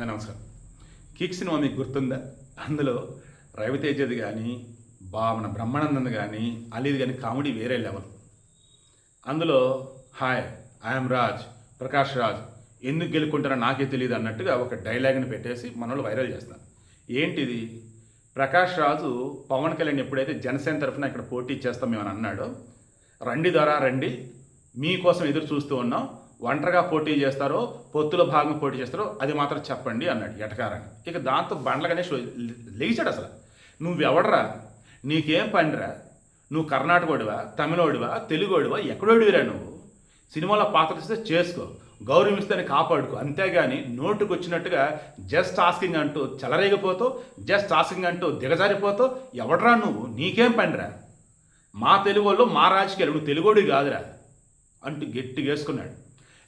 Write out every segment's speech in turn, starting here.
నమస్కారం. Kick cinema మీకు గుర్తుందా? అందులో రవితేజది కానీ, మన బ్రహ్మానందన్ కానీ, అలీది కానీ కామెడీ వేరే లెవెల్. అందులో హాయ్ ఐఎమ్ రాజ్, ప్రకాష్ రాజ్, ఎందుకు గెలుకుంటారో నాకే తెలియదు అన్నట్టుగా ఒక డైలాగ్ని పెట్టేసి మనోళ్ళు వైరల్ చేస్తారు. ఏంటిది? ప్రకాష్ రాజు పవన్ కళ్యాణ్ ఎప్పుడైతే జనసేన తరఫున ఇక్కడ పోటీ చేస్తాం మేము అని అన్నాడో, రండి ద్వారా రండి, మీకోసం ఎదురు చూస్తూ ఉన్నాం, ఒంటరిగా పోటీ చేస్తారో పొత్తులో భాగంగా పోటీ చేస్తారో అది మాత్రం చెప్పండి అన్నాడు ఎటకారని. ఇక దాంతో బండ్ల గణేష్ లేచాడు. అసలు నువ్వెవడరా, నీకేం పనిరా, నువ్వు కర్ణాటకోడివా, తమిళోడివా, తెలుగోడివా, ఎక్కడోడివిరా, నువ్వు సినిమాలో పాత్ర ఇస్తే చేసుకో, గౌరవిస్తేనే కాపాడుకో, అంతేగాని నోటుకు వచ్చినట్టుగా జస్ట్ ఆస్కింగ్ అంటూ చెలరేగిపోతావు, జస్ట్ ఆస్కింగ్ అంటూ దిగజారిపోతావు. ఎవడరా నువ్వు, నీకేం పనిరా, మా తెలుగు వాళ్ళు మా రాజకీయాలు, నువ్వు తెలుగోడి కాదురా అంటూ గట్టిగా వేసుకున్నాడు.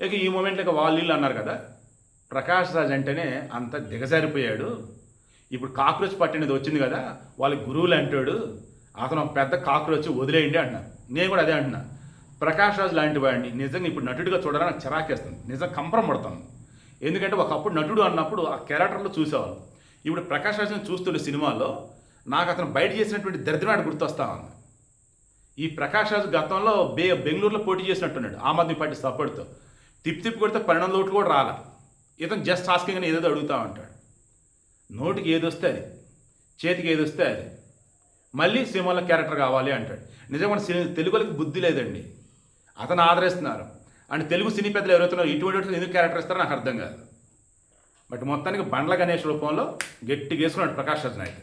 ఇక ఈ మూమెంట్లో ఇక వాళ్ళు అన్నారు కదా, ప్రకాష్ రాజ్ అంటేనే అంత దిగజారిపోయాడు. ఇప్పుడు కాక్రోచ్ పట్టినది వచ్చింది కదా, వాళ్ళ గురువులు అంటాడు, అతను పెద్ద కాక్రోచ్ వదిలేయండి అంటున్నారు. నేను కూడా అదే అంటున్నా. ప్రకాష్ రాజ్ లాంటి వాడిని నిజంగా ఇప్పుడు నటుడిగా చూడాలని నాకు చిరాకేస్తుంది, నిజంగా కంపరం పడతాను. ఎందుకంటే ఒకప్పుడు నటుడు అన్నప్పుడు ఆ క్యారెక్టర్లో చూసేవాళ్ళు. ఇప్పుడు ప్రకాష్ రాజ్ని చూస్తుండే సినిమాల్లో నాకు అతను బయట చేసినటువంటి దరిద్రనాడు గుర్తొస్తా ఉంది. ఈ ప్రకాష్ రాజ్ గతంలో బెంగళూరులో పోటీ చేసినట్టున్నాడు ఆమ్ ఆద్మీ పార్టీ సపోర్ట్తో. తిప్పి కొడితే 12 ఓట్లు కూడా రాలా. ఇతను జస్ట్ ఆస్కింగ్ అని ఏదో అడుగుతూ ఉంటాడు. నోటికి ఏది వస్తే అది, చేతికి ఏది వస్తే అది, మళ్ళీ సినిమాలో క్యారెక్టర్ కావాలి అంటాడు. నిజంగా తెలుగులకి బుద్ధి లేదండి. అతను ఆదరిస్తున్నారు అంటే తెలుగు సినీ పెద్దలు ఎవరైతున్నారో ఇటువంటి ఎందుకు క్యారెక్టర్ ఇస్తారో నాకు అర్థం కాదు. బట్ మొత్తానికి బండ్ల గణేష్ రూపంలో గట్టిగా వేసుకున్నాడు ప్రకాష్ రాజ్ నాయక్.